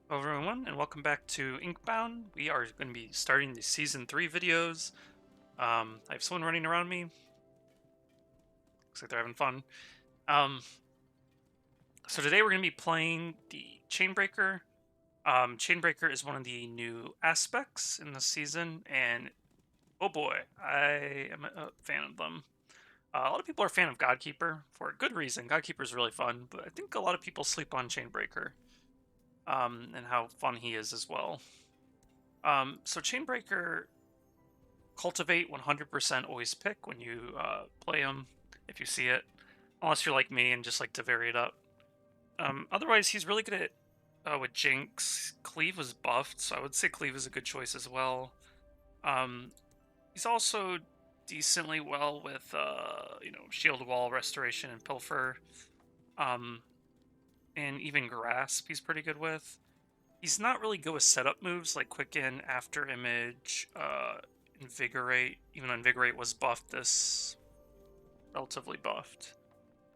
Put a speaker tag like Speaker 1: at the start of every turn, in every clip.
Speaker 1: Hello everyone, and welcome back to Inkbound. We are going to be starting the Season 3 videos. I have someone running around me. Looks like they're having fun. Um, so today we're going to be playing the Chainbreaker. Chainbreaker is one of the new aspects in the season, and oh boy, I am a fan of them. A lot of people are a fan of Godkeeper for a good reason. Godkeeper is really fun, but I think a lot of people sleep on Chainbreaker, and how fun he is as well. So Chainbreaker cultivate 100% always pick when you play him if you see it, unless you're like me and just like to vary it up. Otherwise, he's really good at with Jinx. Cleave was buffed, so I would say Cleave is a good choice as well. Um, he's also decently well with shield wall restoration and pilfer, um, and even grasp. He's pretty good with. He's not really good with setup moves like Quicken, After Image, Invigorate. Even though Invigorate was buffed, this relatively buffed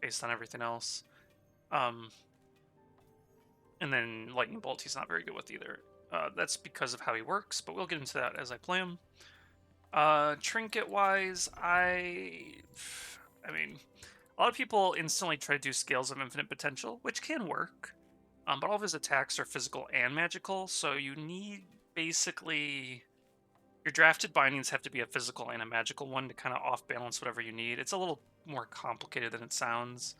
Speaker 1: based on everything else. Um, and then Lightning Bolt, he's not very good with either. That's because of how he works, but we'll get into that as I play him. Trinket wise, I mean, a lot of people instantly try to do Scales of Infinite Potential, which can work. But all of his attacks are physical and magical, so you need basically your drafted bindings have to be a physical and a magical one to kind of off balance whatever you need. It's a little more complicated than it sounds.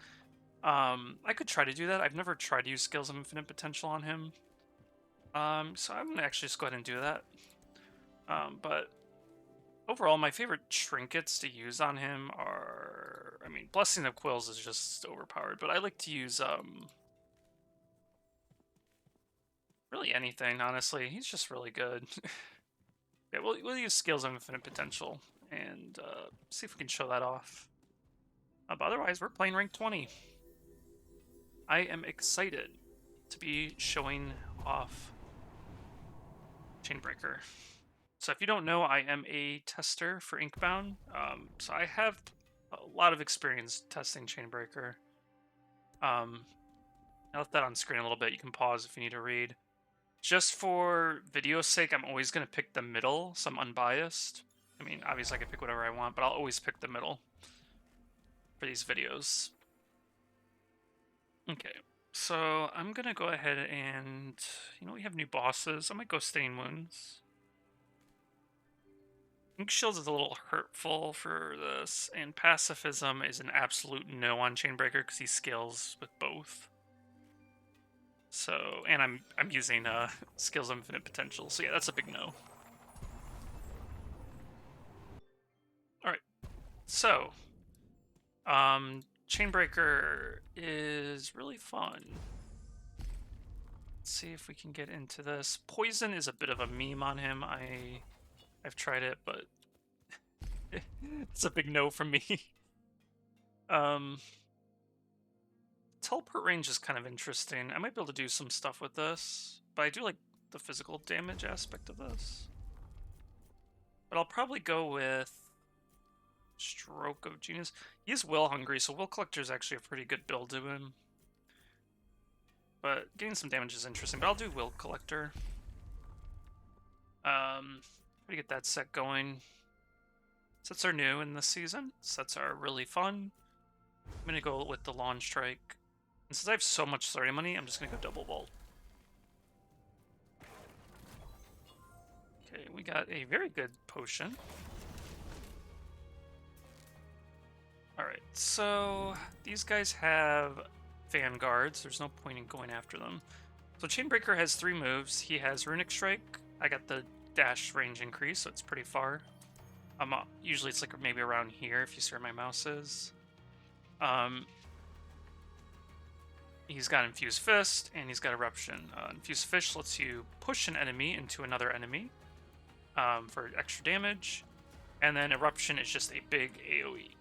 Speaker 1: I could try to do that. I've never tried to use Scales of Infinite Potential on him. So I'm gonna actually just go ahead and do that. But overall, my favorite trinkets to use on him are, I mean, Blessing of Quills is just overpowered, but I like to use really anything. Honestly, he's just really good. Yeah, we'll use Scales of Infinite Potential and see if we can show that off. But otherwise, we're playing rank 20. I am excited to be showing off Chainbreaker. So if you don't know, I am a tester for Inkbound. So I have a lot of experience testing Chainbreaker. I left that on screen a little bit. You can pause if you need to read. Just for video's sake, I'm always going to pick the middle, so I'm unbiased. I mean, obviously I can pick whatever I want, but I'll always pick the middle for these videos. Okay, so I'm going to go ahead and, we have new bosses. I might go Stain Wounds. Ink Shields is a little hurtful for this, and Pacifism is an absolute no on Chainbreaker because he scales with both. So, and I'm using Skills of Infinite Potential, so yeah, that's a big no. All right, so Chainbreaker is really fun. Let's see if we can get into this. Poison is a bit of a meme on him. I've tried it, but it's a big no from me. um, Teleport range is kind of interesting. I might be able to do some stuff with this, but I do like the physical damage aspect of this. But I'll probably go with Stroke of Genius. He is Will Hungry, so Will Collector is actually a pretty good build to him. But getting some damage is interesting, but I'll do Will Collector. Try to get that set going. Sets are new in this season. Sets are really fun. I'm going to go with the Lawn Strike. And since I have so much starting money, I'm just going to go Double Vault. Okay, we got a very good potion. Alright, so these guys have Vanguards. There's no point in going after them. So Chainbreaker has 3 moves. He has Runic Strike. I got the dash range increase, so it's pretty far. Usually it's like maybe around here if you see where my mouse is. He's got Infused Fist, and he's got Eruption. Infused Fist lets you push an enemy into another enemy for extra damage. And then Eruption is just a big AoE.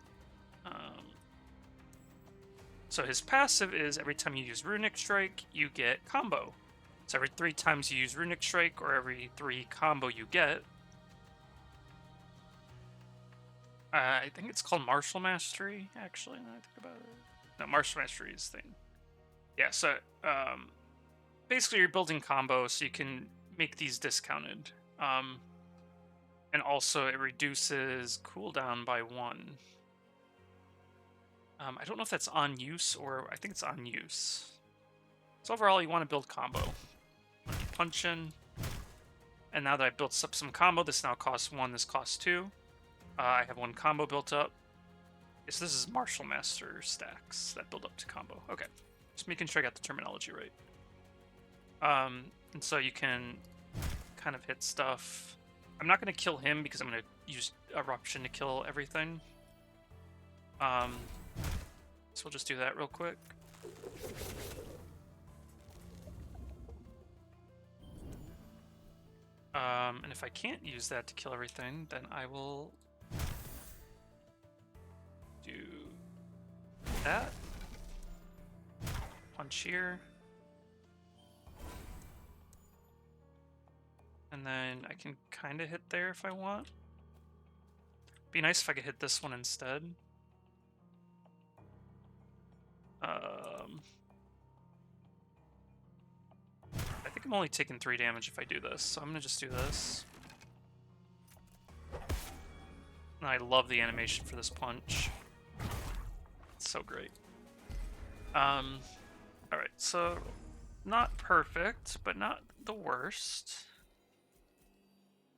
Speaker 1: So his passive is every time you use Runic Strike, you get combo. So every 3 times you use Runic Strike, or every 3 combo you get, I think it's called Martial Mastery, actually, now I think about it. No, Martial Mastery is thing. Yeah, so basically you're building combo so you can make these discounted. And also it reduces cooldown by 1. I don't know if that's on use or I think it's on use. So overall, you want to build combo. Punch in. And now that I've built up some combo, this now costs 1, this costs 2. I have 1 combo built up. Yes, this is Martial Master stacks that build up to combo. Okay, just making sure I got the terminology right. And so you can kind of hit stuff. I'm not going to kill him because I'm going to use Eruption to kill everything. So we'll just do that real quick. And if I can't use that to kill everything, then I will do that. Punch here. And then I can kind of hit there if I want. Be nice if I could hit this one instead. I think I'm only taking 3 damage if I do this, so I'm gonna just do this. And I love the animation for this punch. It's so great. Alright, so not perfect, but not the worst.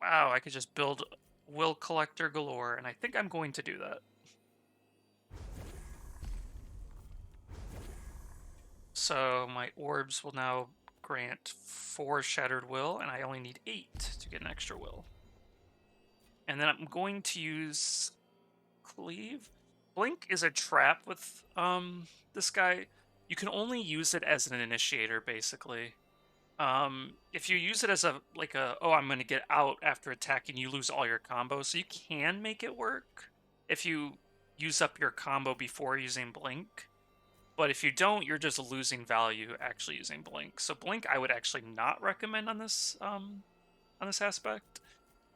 Speaker 1: Wow, I could just build Will Collector galore, and I think I'm going to do that. So my orbs will now grant 4 Shattered Will, and I only need 8 to get an extra will. And then I'm going to use Cleave. Blink is a trap with this guy. You can only use it as an initiator, basically. If you use it as a oh, I'm gonna get out after attacking, you lose all your combos. So you can make it work if you use up your combo before using Blink. But if you don't, you're just losing value actually using Blink. So Blink I would actually not recommend on this aspect.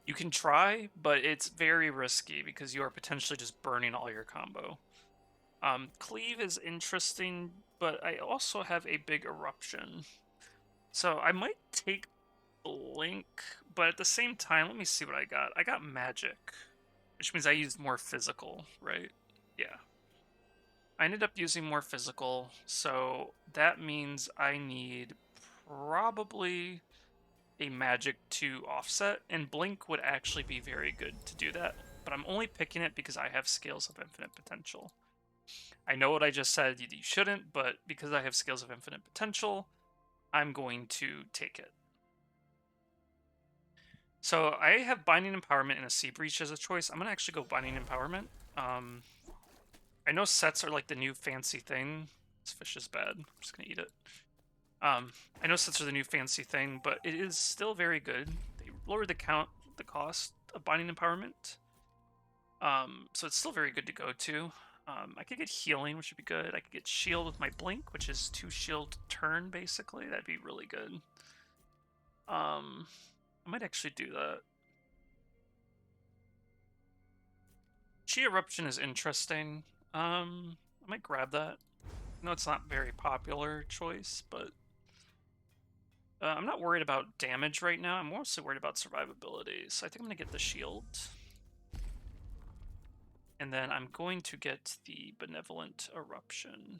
Speaker 1: You can try, but it's very risky because you are potentially just burning all your combo. Cleave is interesting, but I also have a big Eruption. So I might take Blink, but at the same time, let me see what I got. I got Magic, which means I used more physical, right? Yeah. I ended up using more physical, so that means I need probably a Magic to offset, and Blink would actually be very good to do that, but I'm only picking it because I have Scales of Infinite Potential. I know what I just said you shouldn't, but because I have Scales of Infinite Potential, I'm going to take it. So I have Binding Empowerment and a Sea Breach as a choice. I'm going to actually go Binding Empowerment. I know sets are like the new fancy thing. This fish is bad. I'm just going to eat it. I know sets are the new fancy thing, but it is still very good. They lowered the cost of Binding Empowerment. So it's still very good to go to. I could get Healing, which would be good. I could get Shield with my Blink, which is 2 shield turn, basically. That'd be really good. I might actually do that. Chi Eruption is interesting. I might grab that. I know it's not a very popular choice, but I'm not worried about damage right now. I'm mostly worried about survivability, so I think I'm going to get the Shield. And then I'm going to get the Benevolent Eruption.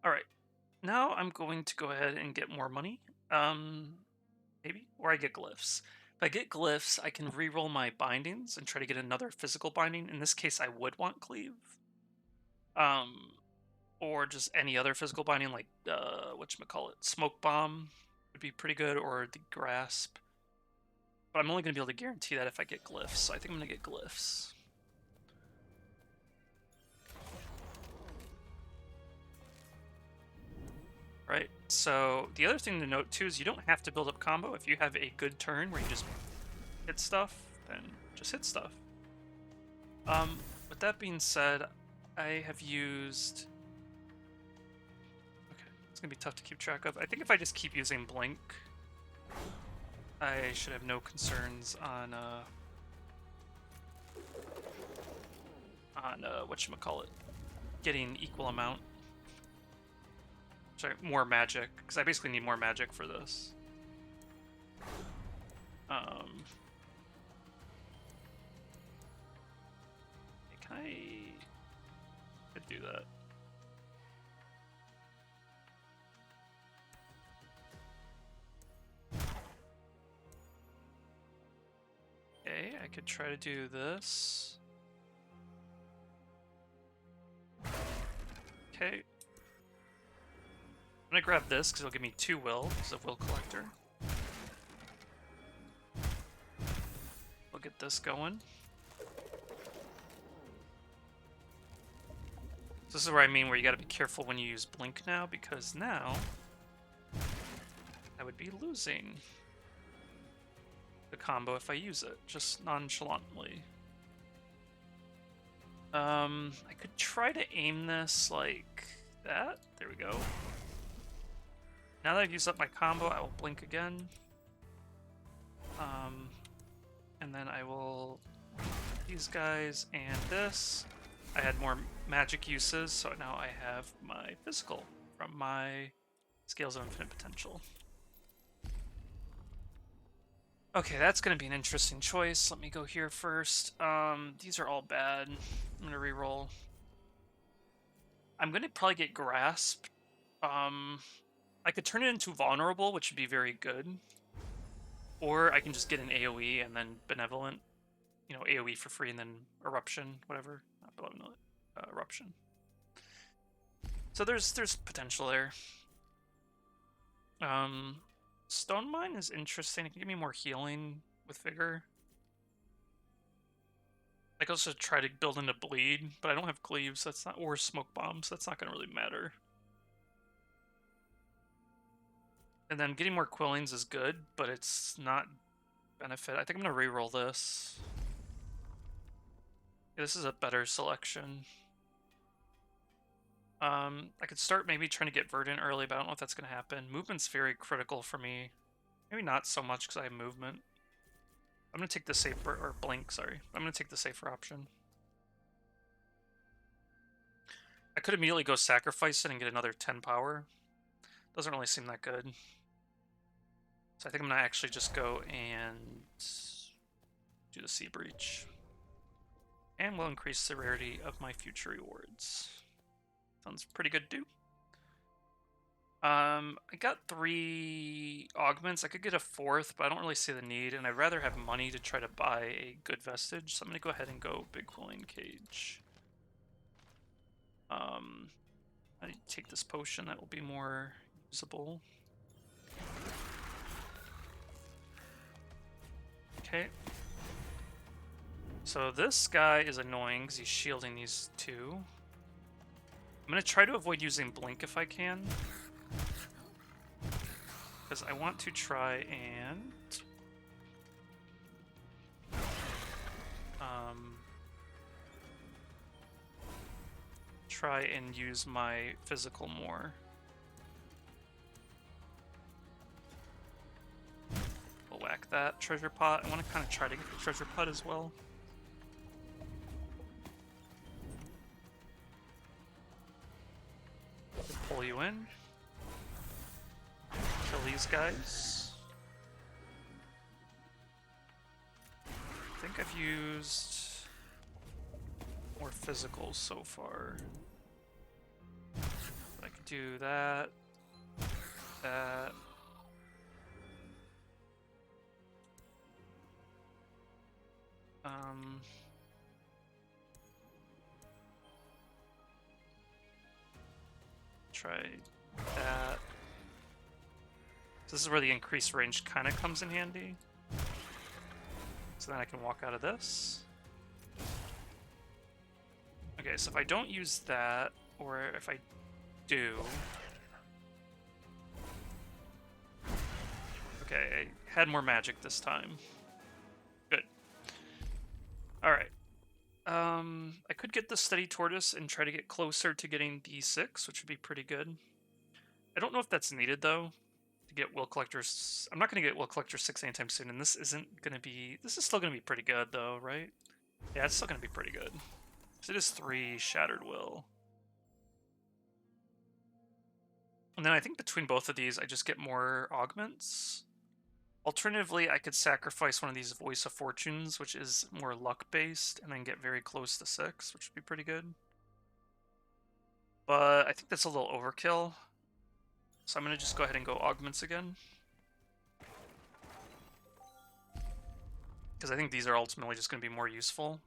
Speaker 1: Alright, now I'm going to go ahead and get more money. Maybe? Or I get Glyphs. If I get Glyphs, I can reroll my bindings and try to get another physical binding. In this case, I would want Cleave. Or just any other physical binding, like, whatchamacallit, Smoke Bomb would be pretty good, or the Grasp. But I'm only going to be able to guarantee that if I get Glyphs, so I think I'm going to get Glyphs. Right, so the other thing to note too is you don't have to build up combo. If you have a good turn where you just hit stuff, then just hit stuff. With that being said, I have used... Okay, it's going to be tough to keep track of. I think if I just keep using Blink, I should have no concerns on whatchamacallit. getting equal amount. Sorry, more magic, because I basically need more magic for this. Can I could do that? Okay, I could try to do this. Okay. I'm gonna grab this because it'll give me 2 will because of Will Collector. We'll get this going. This is where I mean where you gotta be careful when you use Blink now, because now I would be losing the combo if I use it, just nonchalantly. I could try to aim this like that. There we go. Now that I've used up my combo, I will blink again. And then I will these guys and this. I had more magic uses, so now I have my physical from my Scales of Infinite Potential. Okay, that's going to be an interesting choice. Let me go here first. These are all bad. I'm going to reroll. I'm going to probably get Grasp. I could turn it into Vulnerable, which would be very good. Or I can just get an AoE and then Benevolent. You know, AoE for free and then Eruption, whatever. Not Benevolent, Eruption. So there's potential there. Stone Mine is interesting. It can give me more healing with Vigor. I could also try to build into Bleed, but I don't have Cleaves, that's not, or Smoke Bombs, so that's not going to really matter. And then getting more Quillings is good, but it's not benefit. I think I'm going to reroll this. Yeah, this is a better selection. I could start maybe trying to get Verdant early, but I don't know if that's going to happen. Movement's very critical for me. Maybe not so much because I have movement. I'm going to take the safer, or Blink, sorry. I'm going to take the safer option. I could immediately go sacrifice it and get another 10 power. Doesn't really seem that good. So I think I'm going to actually just go and do the Sea Breach. And we'll increase the rarity of my future rewards. Sounds pretty good to do. I got 3 augments. I could get a 4th, but I don't really see the need, and I'd rather have money to try to buy a good vestige, so I'm going to go ahead and go Big Quilling Cage. I take this potion, that will be more usable. Okay. So this guy is annoying because he's shielding these 2. I'm going to try to avoid using Blink if I can. Because I want to try and try and use my physical more. We'll whack that treasure pot. I want to kind of try to get the treasure pot as well. Pull you in. Kill these guys. I think I've used more physicals so far. But I could do that. That. Try that. So this is where the increased range kind of comes in handy. So then I can walk out of this. Okay, so if I don't use that, or if I do... Okay, I had more magic this time. Good. Alright. I could get the Steady Tortoise and try to get closer to getting D6, which would be pretty good. I don't know if that's needed, though, to get Will Collector's... I'm not going to get Will Collector 6 anytime soon, and this isn't going to be... This is still going to be pretty good, though, right? Yeah, it's still going to be pretty good. So it is 3 Shattered Will. And then I think between both of these, I just get more augments. Alternatively, I could sacrifice one of these Voice of Fortunes, which is more luck-based, and then get very close to 6, which would be pretty good. But I think that's a little overkill. So I'm going to just go ahead and go augments again. Because I think these are ultimately just going to be more useful.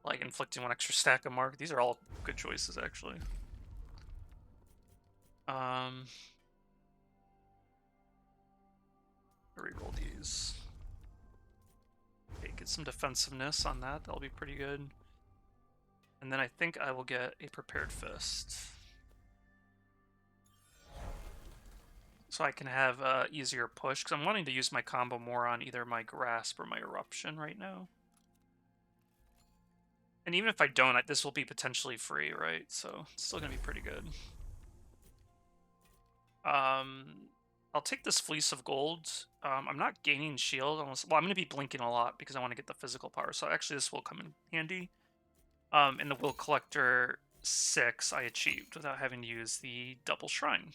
Speaker 1: Like inflicting 1 extra stack of mark. These are all good choices, actually. Reroll these. Okay, get some defensiveness on that. That'll be pretty good. And then I think I will get a Prepared Fist. So I can have easier push, because I'm wanting to use my combo more on either my Grasp or my Eruption right now. And even if I don't, this will be potentially free, right? So it's still going to be pretty good. I'll take this Fleece of Gold. I'm not gaining shield. Unless, well, I'm going to be blinking a lot because I want to get the physical power. So actually this will come in handy. In the Will Collector 6, I achieved without having to use the Double Shrine.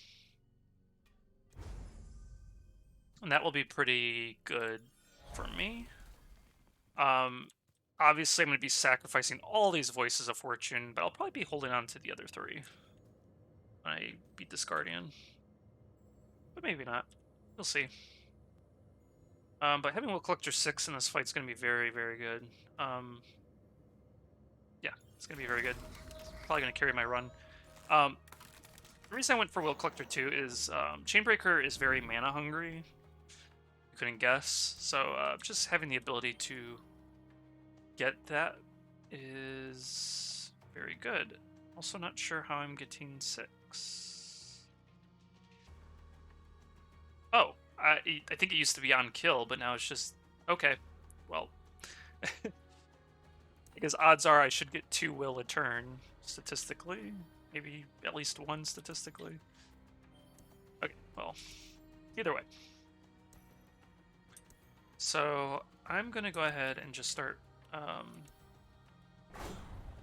Speaker 1: And that will be pretty good for me. Obviously, I'm going to be sacrificing all these Voices of Fortune, but I'll probably be holding on to the other 3 when I beat this Guardian. But maybe not. We'll see. But having Will Collector 6 in this fight is going to be very, very good. Yeah, it's going to be very good. It's probably going to carry my run. The reason I went for Will Collector 2 is Chainbreaker is very mana hungry. You couldn't guess. So just having the ability to get that is very good. Also not sure how I'm getting 6. Oh, I think it used to be on kill, but now it's just... Okay, well... because odds are I should get 2 will a turn, statistically. Maybe at least 1 statistically. Okay, well, either way. So I'm going to go ahead and just start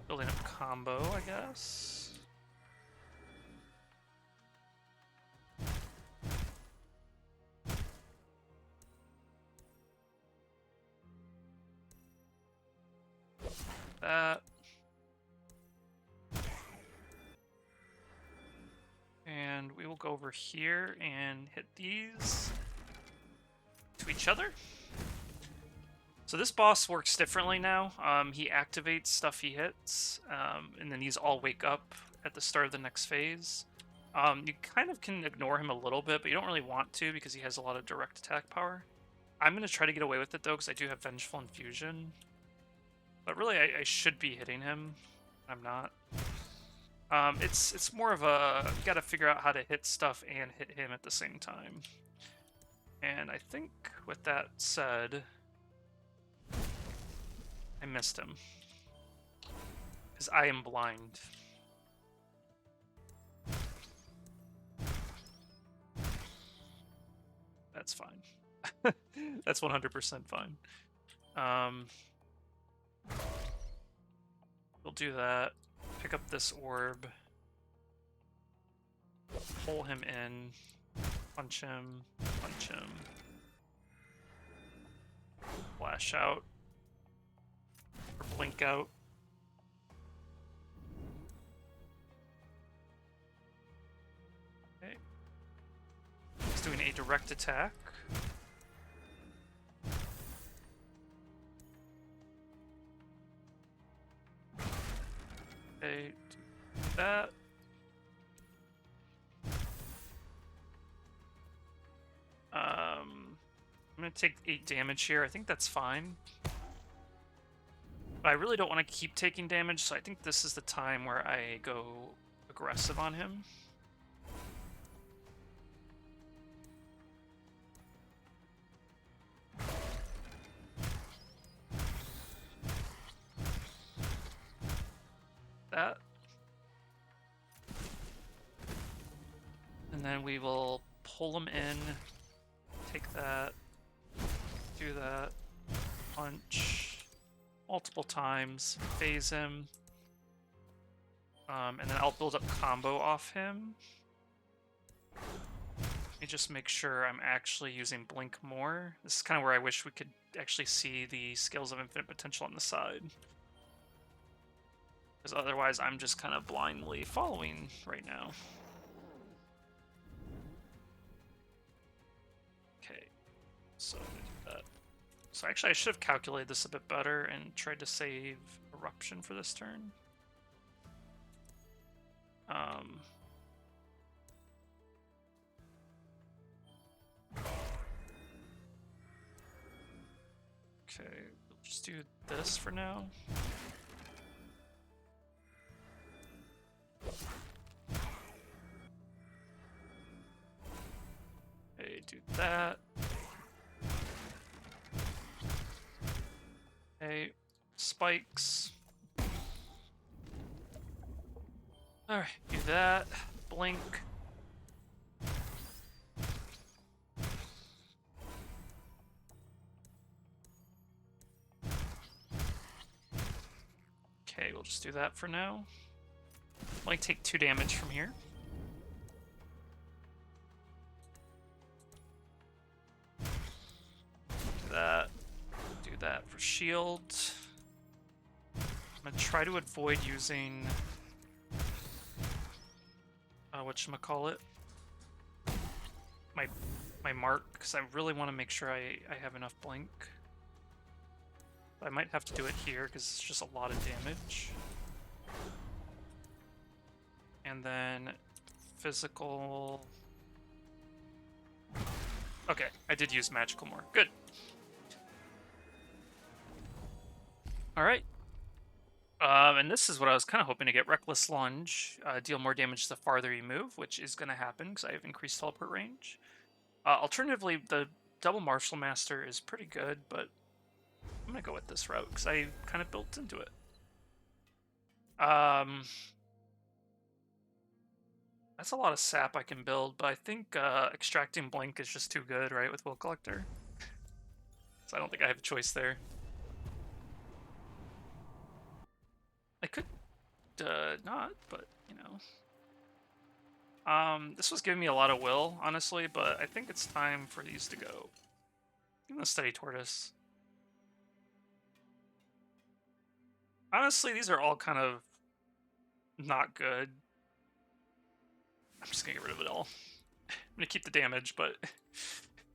Speaker 1: building up combo, I guess. That. And we will go over here and hit these to each other. So this boss works differently now. He activates stuff he hits, and then these all wake up at the start of the next phase. You kind of can ignore him a little bit, but you don't really want to because he has a lot of direct attack power. I'm going to try to get away with it, though, because I do have Vengeful Infusion. But really, I should be hitting him. I'm not. It's more of a... You gotta figure out how to hit stuff and hit him at the same time. And I think with that said... I missed him. Because I am blind. That's fine. That's 100% fine. We'll do that. Pick up this orb. Pull him in. Punch him. Punch him. Flash out. Or blink out. Okay. He's doing a direct attack. Okay, do that. I'm gonna take 8 damage here. I think that's fine. But I really don't want to keep taking damage, so I think this is the time where I go aggressive on him. That. And then we will pull him in, take that, do that, punch multiple times, phase him, and then I'll build up combo off him. me just make sure I'm actually using blink more. This is kind of where I wish we could actually see the scales of infinite potential on the side. Because otherwise I'm just kind of blindly following right now. Okay, so I'm gonna do that. So actually I should have calculated this a bit better and tried to save Eruption for this turn. Okay, we'll just do this for now. Okay, do that. Okay, spikes. Alright, do that. Blink. Okay, we'll just do that for now. Only take 2 damage from here. Do that for shield. I'm gonna try to avoid using whatchamacallit, my mark, because I really want to make sure I have enough blink. I might have to do it here because it's just a lot of damage. And then physical. Okay, I did use magical more. Good. All right. And this is what I was kind of hoping to get. Reckless Lunge. Deal more damage the farther you move, which is going to happen because I have increased teleport range. Alternatively, the double Martial Master is pretty good, but I'm going to go with this route because I kind of built into it. That's a lot of sap I can build, but I think extracting Blink is just too good, right, with Will Collector? So I don't think I have a choice there. I could not, but, you know. This was giving me a lot of will, honestly, but I think it's time for these to go. Even the Steady Tortoise. Honestly, these are all kind of not good. I'm just gonna get rid of it all. I'm gonna keep the damage, but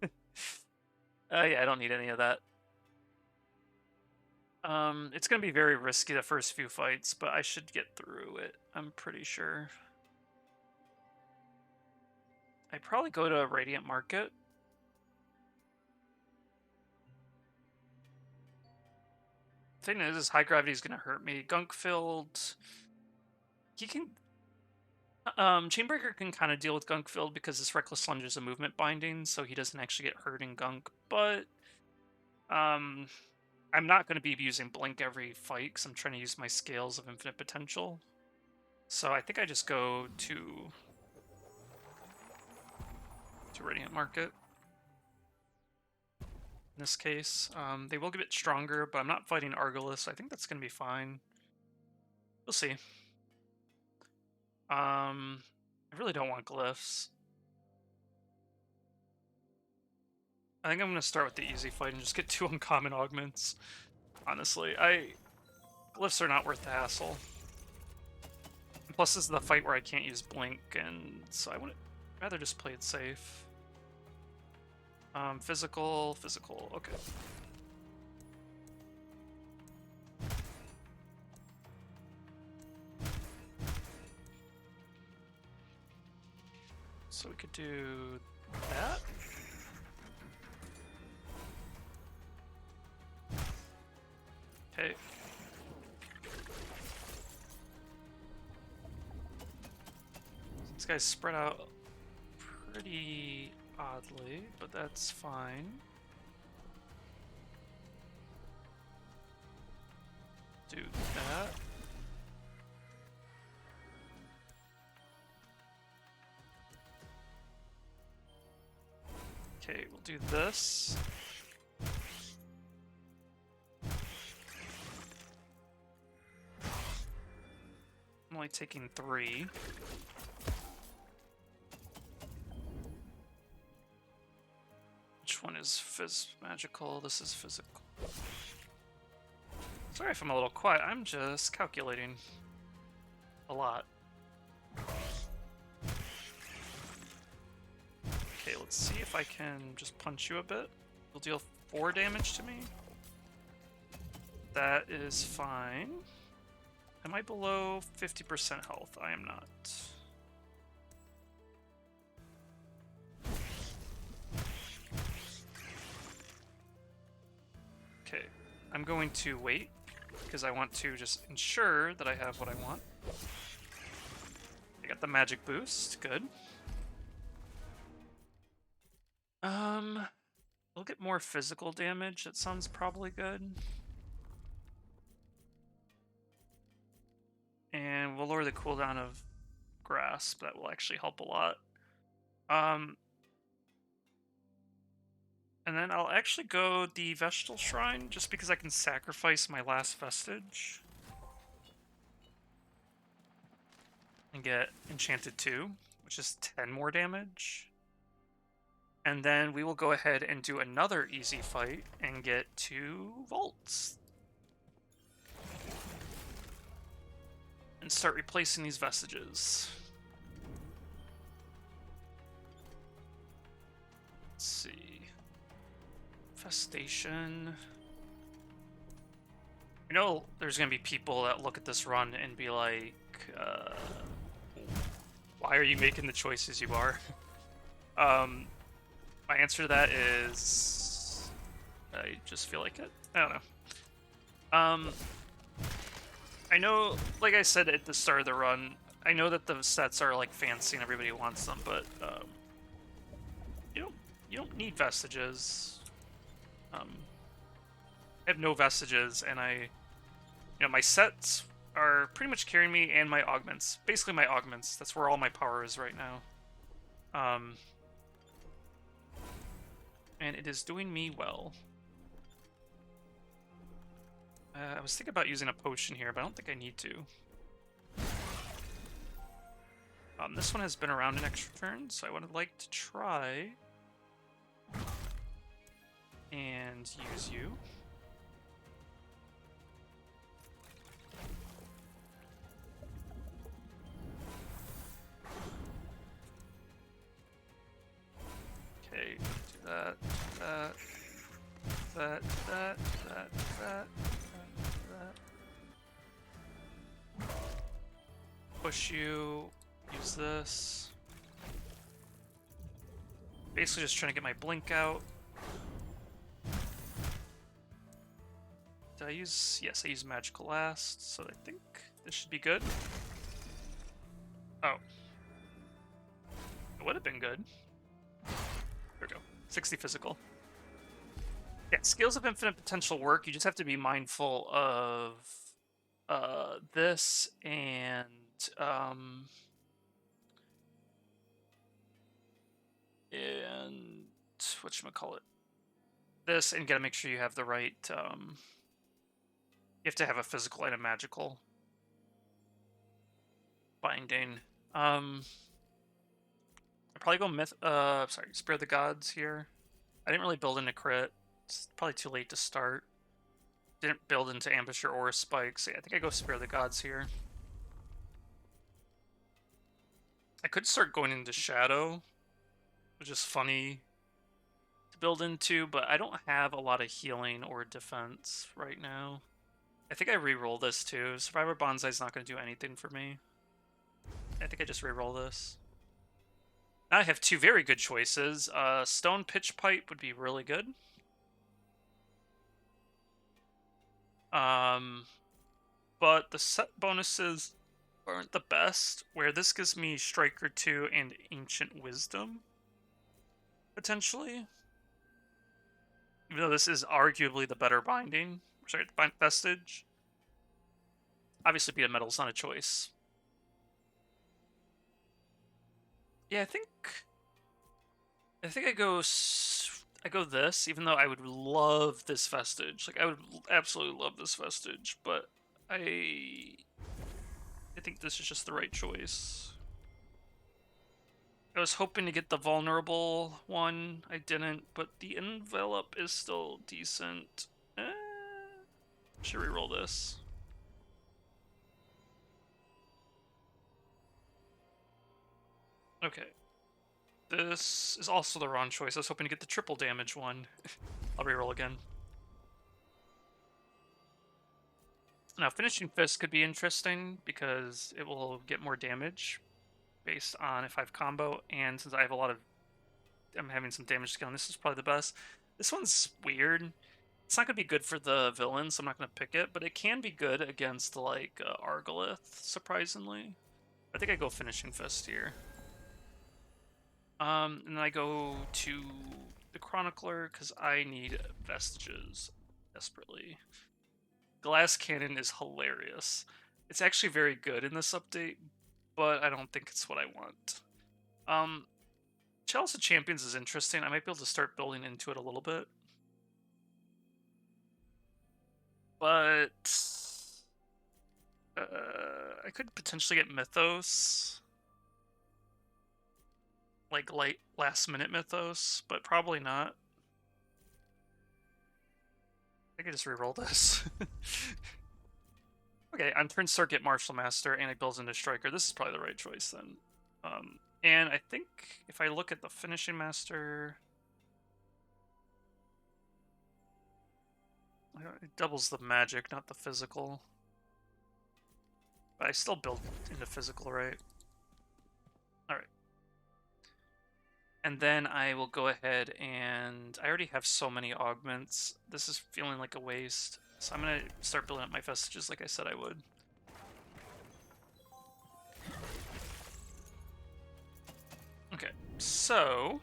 Speaker 1: yeah, I don't need any of that. It's gonna be very risky the first few fights, but I should get through it, I'm pretty sure. I'd probably go to Radiant Market. Thing is high gravity is gonna hurt me. Gunk-filled, he can. Chainbreaker can kind of deal with Gunk-filled because this Reckless Lunge is a movement binding, so he doesn't actually get hurt in Gunk. But I'm not going to be using Blink every fight because I'm trying to use my Scales of Infinite Potential. So I think I just go to Radiant Market. In this case, they will get it stronger, but I'm not fighting Argolis, so I think that's going to be fine. We'll see. I really don't want glyphs. I think I'm going to start with the easy fight and just get 2 uncommon augments. Honestly, glyphs are not worth the hassle. And plus, this is the fight where I can't use Blink, and so I would rather just play it safe. Physical, okay. So we could do that. Okay. These guys spread out pretty oddly, but that's fine. Do that. Okay, we'll do this. I'm only taking 3. is magical, this is physical. Sorry if I'm a little quiet, I'm just calculating a lot. Okay, let's see if I can just punch you a bit. You'll deal 4 damage to me. That is fine. Am I below 50% health? I am not. Okay, I'm going to wait because I want to just ensure that I have what I want. I got the magic boost, good. We'll get more physical damage. That sounds probably good. And we'll lower the cooldown of grasp. That will actually help a lot. And then I'll actually go the Vegetal Shrine, just because I can sacrifice my last vestige. And get Enchanted 2, which is 10 more damage. And then we will go ahead and do another easy fight and get 2 Volts. And start replacing these vestiges. Let's see. Infestation. You know, there's going to be people that look at this run and be like, why are you making the choices you are? My answer to that is, I just feel like it. I don't know. I know, like I said at the start of the run, I know that the sets are like fancy and everybody wants them, but you don't need vestiges. I have no vestiges, and my sets are pretty much carrying me, and my augments. Basically my augments. That's where all my power is right now. And it is doing me well. I was thinking about using a potion here, but I don't think I need to. This one has been around an extra turn, so I would like to try and use you. Okay, do that, that, that, that, that, that. Push you, use this. Basically just trying to get my blink out. Did I use... Yes, I used magical last, so I think this should be good. Oh. It would have been good. There we go. 60 physical. Yeah, Scales of Infinite Potential work. You just have to be mindful of this and whatchamacallit, this, and gotta make sure you have the right you have to have a physical and a magical binding. I'll probably go Spare the Gods here. I didn't really build into crit. It's probably too late to start. Didn't build into Ambusher or Spikes. So yeah, I think I go Spare the Gods here. I could start going into Shadow, which is funny to build into, but I don't have a lot of healing or defense right now. I think I re-roll this too. Survivor Bonsai's not going to do anything for me. I think I just re-roll this. Now I have 2 very good choices. Stone Pitch Pipe would be really good. But the set bonuses aren't the best, where this gives me Striker 2 and Ancient Wisdom, potentially. Even though this is arguably the better binding. Sorry, the vestige. Obviously, Beat of Metal's not a choice. Yeah, I think I go this, even though I would love this vestige. Like, I would absolutely love this vestige, but I think this is just the right choice. I was hoping to get the vulnerable one. I didn't, but the envelop is still decent. Should reroll this. Okay. This is also the wrong choice. I was hoping to get the triple damage one. I'll reroll again. Now, Finishing Fist could be interesting because it will get more damage based on if I have combo, and since I have a lot of... I'm having some damage skill, and this is probably the best. This one's weird. It's not going to be good for the villain, so I'm not going to pick it, but it can be good against, like, Argolith, surprisingly. I think I go Finishing Fist here. And then I go to the Chronicler, because I need Vestiges desperately. Glass Cannon is hilarious. It's actually very good in this update, but I don't think it's what I want. Chalice of Champions is interesting. I might be able to start building into it a little bit. But I could potentially get Mythos. Like last minute Mythos, but probably not. I could just reroll this. Okay, on turn start, get Martial Master, and it builds into Striker. This is probably the right choice then. And I think if I look at the Finishing Master, it doubles the magic, not the physical. But I still build into physical, right? Alright. And then I will go ahead and... I already have so many augments. This is feeling like a waste. So I'm going to start building up my Vestiges like I said I would. Okay, so...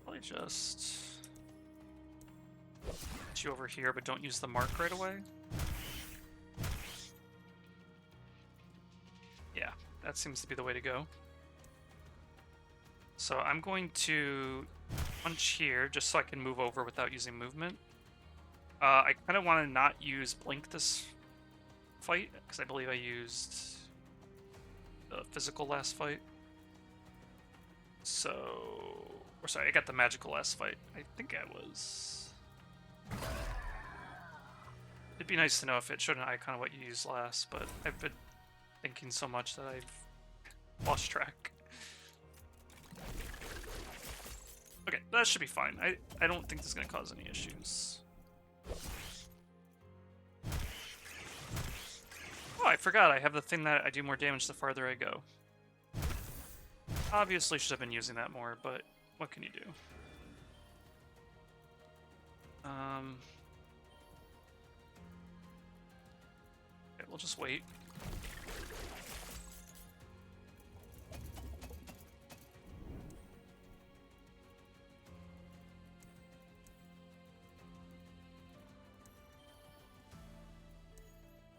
Speaker 1: probably just... put you over here, but don't use the mark right away. Yeah, that seems to be the way to go. So I'm going to punch here just so I can move over without using movement. I kind of want to not use Blink this fight, because I believe I used the physical last fight. So... or sorry, I got the magical last fight. I think I was... it'd be nice to know if it showed an icon of what you used last, but I've been thinking so much that I've lost track. Okay, that should be fine. I don't think this is going to cause any issues. Oh, I forgot. I have the thing that I do more damage the farther I go. Obviously should have been using that more, but what can you do? Okay, we'll just wait.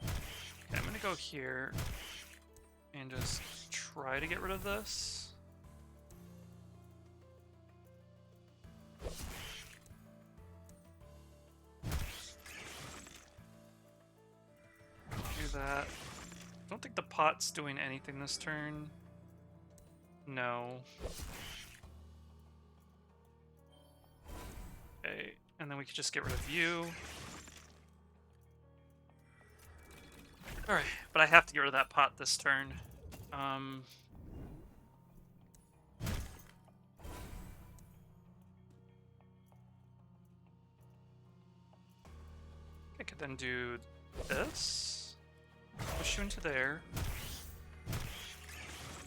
Speaker 1: Okay, I'm gonna go here and just try to get rid of this. That. I don't think the pot's doing anything this turn. No. Okay, and then we could just get rid of you. Alright, but I have to get rid of that pot this turn. I could then do this. Push you into there.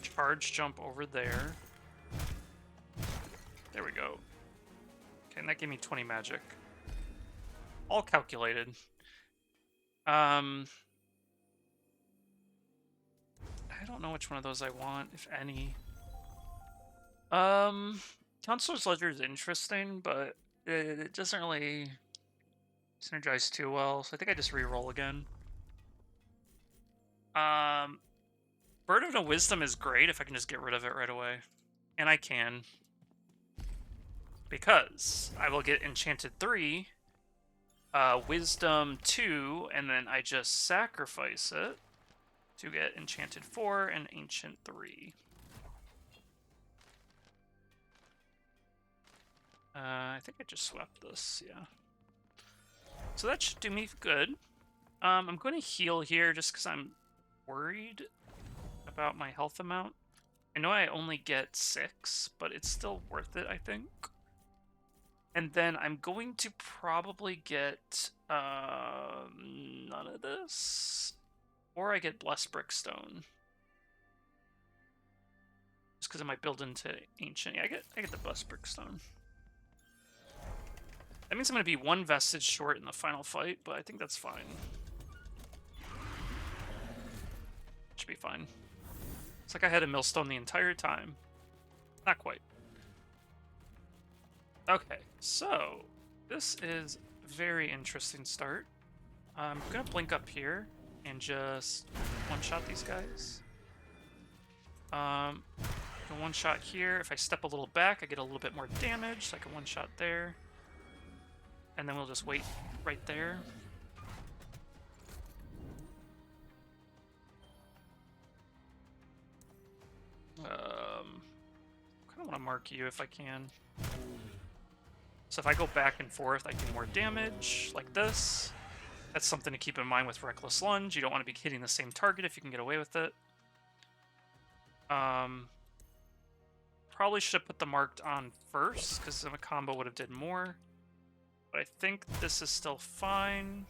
Speaker 1: Charge jump over there. There we go. Okay, and that gave me 20 magic. All calculated. I don't know which one of those I want, if any. Counselor's Ledger is interesting, but it doesn't really synergize too well, so I think I just re-roll again. Burden of Wisdom is great if I can just get rid of it right away. And I can. Because I will get Enchanted 3 Wisdom 2, and then I just sacrifice it to get Enchanted 4 and Ancient 3. I think I just swapped this, yeah. So that should do me good. I'm going to heal here just because I'm worried about my health amount. I know I only get 6, but it's still worth it, I think. And then I'm going to probably get none of this. Or I get Blessed Brickstone. Just because I might build into Ancient. Yeah, I get the Blessed Brickstone. That means I'm going to be 1 vestige short in the final fight, but I think that's fine. Should be fine. It's like I had a millstone the entire time. Not quite. Okay, so this is a very interesting start. I'm gonna blink up here and just one-shot these guys. One-shot here. If I step a little back, I get a little bit more damage, so I can one-shot there. And then we'll just wait right there. Kind of want to mark you if I can. So if I go back and forth, I do more damage, like this. That's something to keep in mind with Reckless Lunge. You don't want to be hitting the same target if you can get away with it. Probably should have put the marked on first, because then a combo would have did more. But I think this is still fine.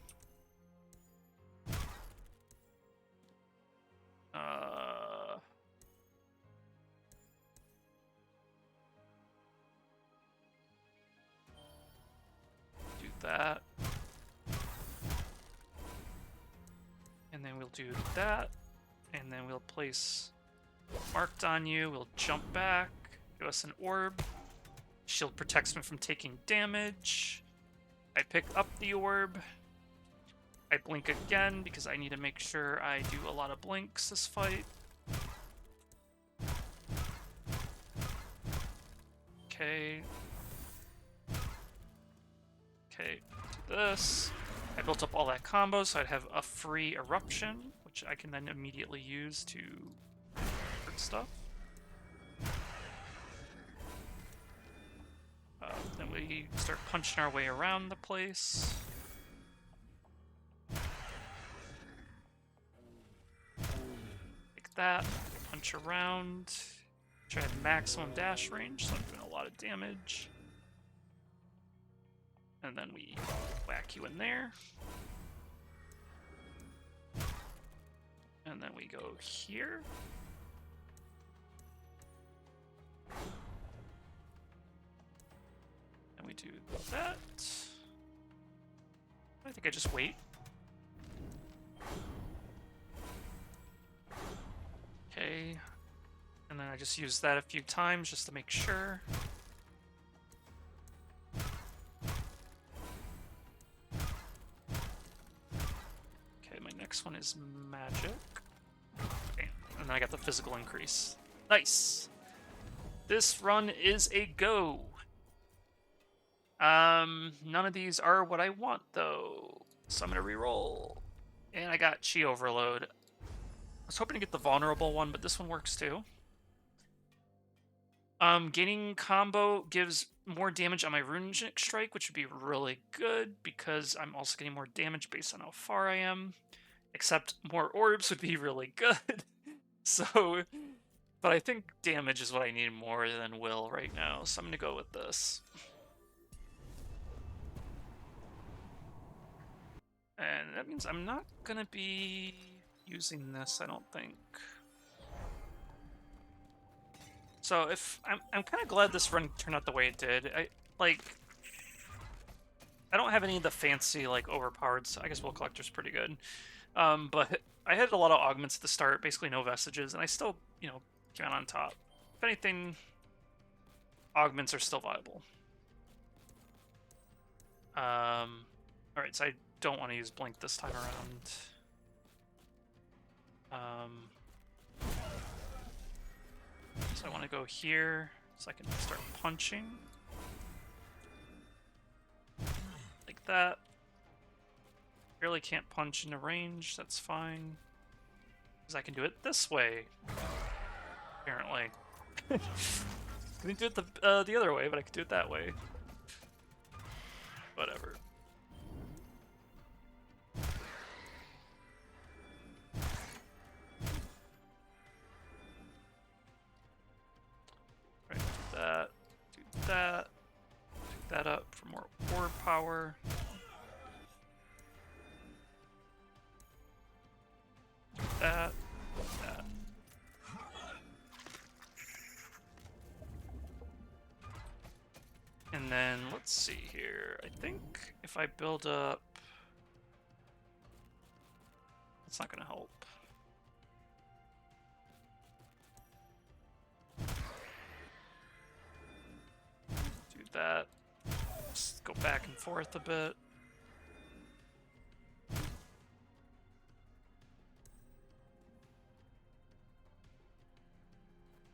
Speaker 1: Do that. And then we'll do that. And then we'll place marked on you. We'll jump back. Give us an orb. Shield protects me from taking damage. I pick up the orb. I blink again because I need to make sure I do a lot of blinks this fight. Okay. Okay, do this. I built up all that combo, so I'd have a free eruption, which I can then immediately use to hurt stuff. Then we start punching our way around the place. Like that. Punch around. Try to have maximum dash range, so I'm doing a lot of damage. And then we whack you in there. And then we go here. And we do that. I think I just wait. Okay. And then I just use that a few times just to make sure. Okay, my next one is magic. Okay, and then I got the physical increase. Nice! This run is a go! None of these are what I want, though. So I'm gonna reroll. And I got Chi Overload. I was hoping to get the vulnerable one, but this one works too. Gaining combo gives more damage on my Runic Strike, which would be really good, because I'm also getting more damage based on how far I am. Except more orbs would be really good. So, but I think damage is what I need more than will right now, so I'm gonna go with this. And that means I'm not gonna be using this, I don't think. So if I'm kind of glad this run turned out the way it did. I don't have any of the fancy like overpowered. I guess Will Collector's pretty good, but I had a lot of augments at the start, basically no vestiges, and I still came out on top. If anything, augments are still viable. All right, so I don't want to use blink this time around. So I want to go here so I can start punching. Like that. Barely can't punch into range. That's fine. Because I can do it this way. Apparently. Couldn't do it the other way, but I could do it that way. Whatever. Right, do that. Do that. Pick that up for more orb power. Do that. That. And then let's see here. I think if I build up, it's not gonna help. Do that. Just go back and forth a bit.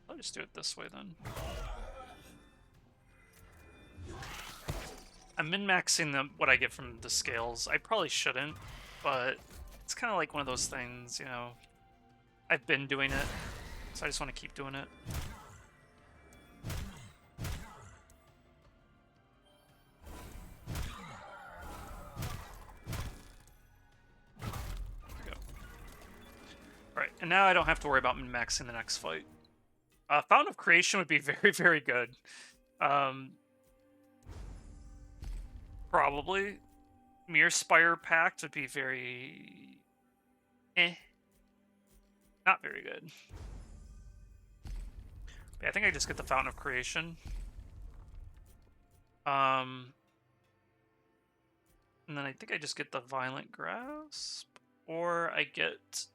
Speaker 1: I'll just do it this way then. I'm min-maxing what I get from the scales. I probably shouldn't, but it's kind of like one of those things, you know. I've been doing it, so I just want to keep doing it. There we go. Alright, and now I don't have to worry about min-maxing the next fight. Fountain of Creation would be very, very good. Probably. Mirror Spire Pact would be very... Not very good. Yeah, I think I just get the Fountain of Creation. And then I think I just get the Violent Grasp. Or I get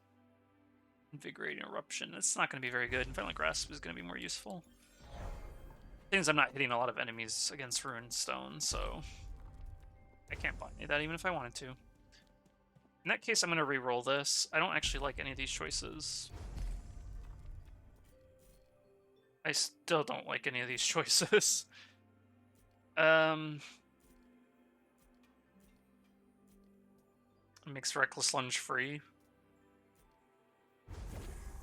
Speaker 1: Invigorating Eruption. It's not going to be very good. Violent Grasp is going to be more useful. Thing is, I'm not hitting a lot of enemies against Ruined Stone, so I can't buy any of that even if I wanted to. In that case, I'm going to re-roll this. I don't actually like any of these choices. I still don't like any of these choices. Makes Reckless Lunge free.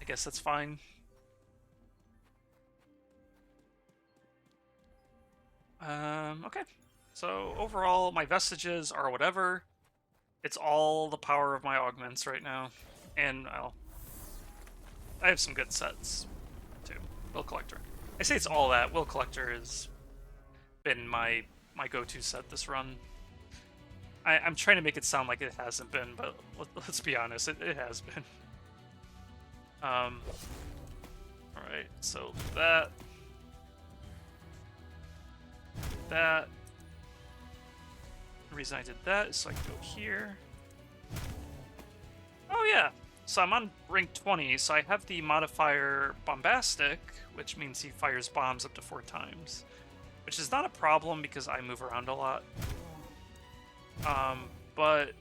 Speaker 1: I guess that's fine. Okay. So overall, my Vestiges are whatever. It's all the power of my augments right now. And, well, I have some good sets, too. Will Collector. I say it's all that. Will Collector has been my go-to set this run. I'm trying to make it sound like it hasn't been, but let's be honest, it has been. Alright, so that. That. The reason I did that is so I can go here. Oh yeah, so I'm on rank 20, so I have the modifier Bombastic, which means he fires bombs up to 4 times. Which is not a problem because I move around a lot. But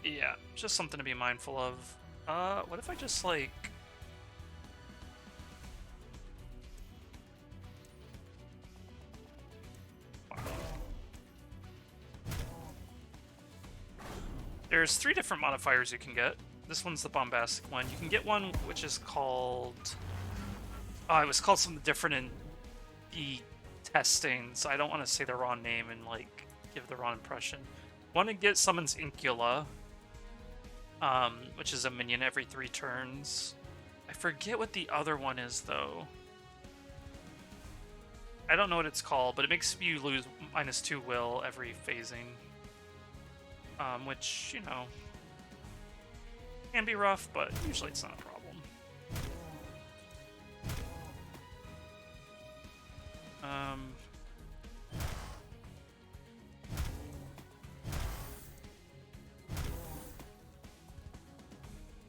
Speaker 1: yeah, just something to be mindful of. What if I just like... There's 3 different modifiers you can get. This one's the Bombastic one. You can get one which is called... Oh, it was called something different in the testing, so I don't want to say the wrong name and, like, give the wrong impression. One to get summons Incula, which is a minion every 3 turns. I forget what the other one is, though. I don't know what it's called, but it makes you lose -2 will every phasing. Which, you know, can be rough, but usually it's not a problem.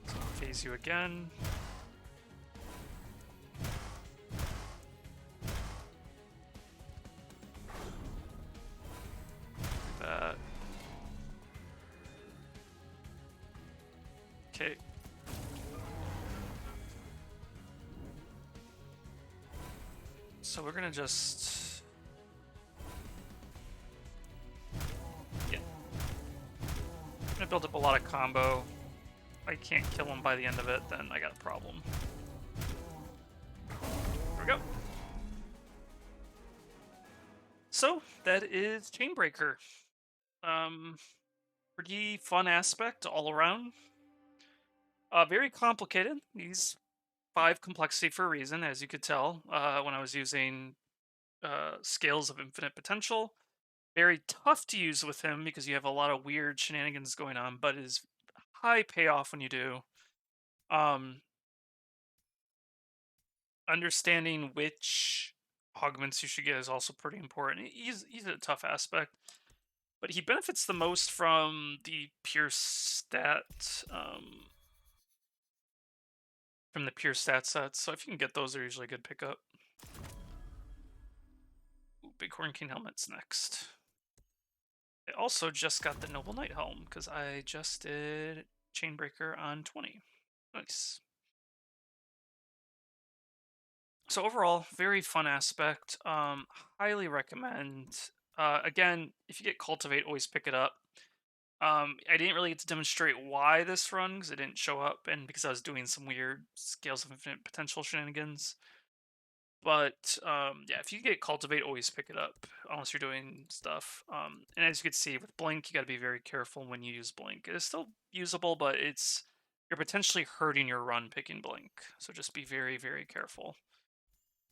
Speaker 1: So phase you again. That. Okay. So we're gonna just... Yeah. I'm gonna build up a lot of combo. If I can't kill him by the end of it, then I got a problem. There we go. So that is Chainbreaker. Um, Pretty fun aspect all around. Very complicated. He's 5 complexity for a reason, as you could tell when I was using Scales of Infinite Potential. Very tough to use with him because you have a lot of weird shenanigans going on, but is high payoff when you do. Um, Understanding which augments you should get is also pretty important. He's a tough aspect, but he benefits the most from the pure stat sets. So if you can get those, they're usually a good pickup. Ooh, Big Horn King helmet's next. I also just got the Noble Knight helm because I just did Chainbreaker on 20. Nice. So overall, very fun aspect. Highly recommend. Again, if you get Cultivate, always pick it up. I didn't really get to demonstrate why this run because it didn't show up, and because I was doing some weird Scales of Infinite Potential shenanigans. But yeah, if you get Cultivate, always pick it up unless you're doing stuff. And as you can see with Blink, you got to be very careful when you use Blink. It is still usable, but you're potentially hurting your run picking Blink. So just be very, very careful.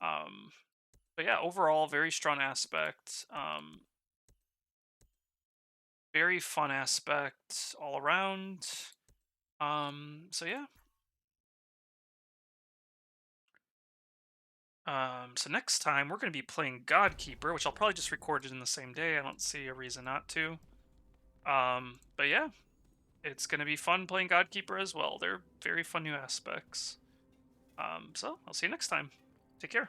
Speaker 1: Um, but yeah, overall, very strong aspect. Very fun aspect all around. So yeah. So next time we're going to be playing Godkeeper, which I'll probably just record it in the same day. I don't see a reason not to. But yeah, it's going to be fun playing Godkeeper as well. They're very fun new aspects. So I'll see you next time. Take care.